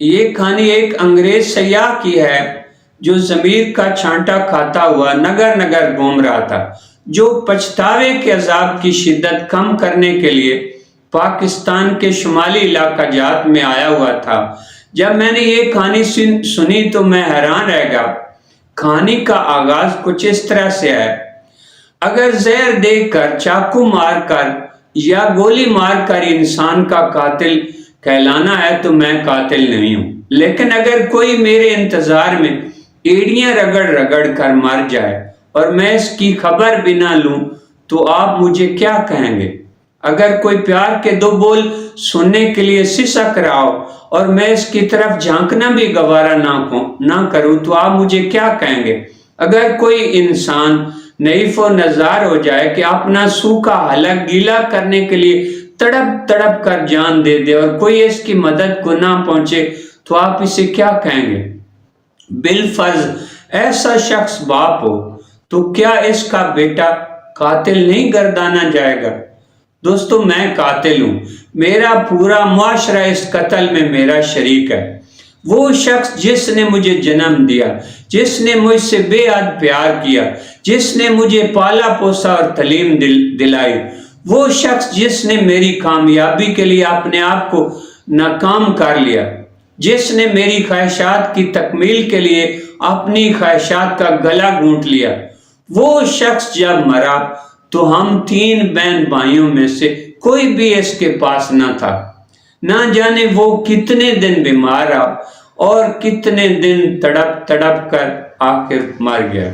یہ کہانی ایک انگریز سیاح کی ہے جو ضمیر کا چھانٹا کھاتا ہوا نگر نگر گھوم رہا تھا، جو پچھتاوے کے عذاب کی شدت کم کرنے کے لیے پاکستان کے شمالی علاقہ جات میں آیا ہوا تھا۔ جب میں نے یہ کہانی سنی تو میں حیران رہ گیا۔ کہانی کا آغاز کچھ اس طرح سے ہے: اگر زہر دے کر، چاقو مار کر یا گولی مار کر انسان کا قاتل کہلانا ہے تو میں قاتل نہیں ہوں، لیکن اگر کوئی میرے انتظار میں ایڑیاں رگڑ رگڑ کر مر جائے اور میں اس کی خبر بھی نہ لوں تو آپ مجھے کیا کہیں گے؟ اگر کوئی پیار کے دو بول سننے کے لیے سسک رہا ہو اور میں اس کی طرف جھانکنا بھی گوارا نہ کروں تو آپ مجھے کیا کہیں گے؟ اگر کوئی انسان نحیف و نزار ہو جائے کہ اپنا سوکھا حلق گیلا کرنے کے لیے تڑپ تڑپ کر جان دے دے اور کوئی اس کی مدد کو نہ پہنچے تو آپ اسے کیا کہیں گے؟ بالفرض ایسا شخص باپ ہو تو کیا اس کا بیٹا قاتل نہیں گردانا جائے گا؟ دوستو، میں قاتل ہوں، میرا پورا معاشرہ اس قتل میں میرا شریک ہے۔ وہ شخص جس نے مجھے جنم دیا، جس نے مجھ سے بے حد پیار کیا، جس نے مجھے پالا پوسا اور تعلیم دلائی، وہ شخص جس نے میری کامیابی کے لیے اپنے آپ کو ناکام کر لیا، جس نے میری خواہشات کی تکمیل کے لیے اپنی خواہشات کا گلا گھونٹ لیا، وہ شخص جب مرا تو ہم 3 بہن بھائیوں میں سے کوئی بھی اس کے پاس نہ تھا۔ نہ جانے وہ کتنے دن بیمار رہا اور کتنے دن تڑپ تڑپ کر آخر مر گیا۔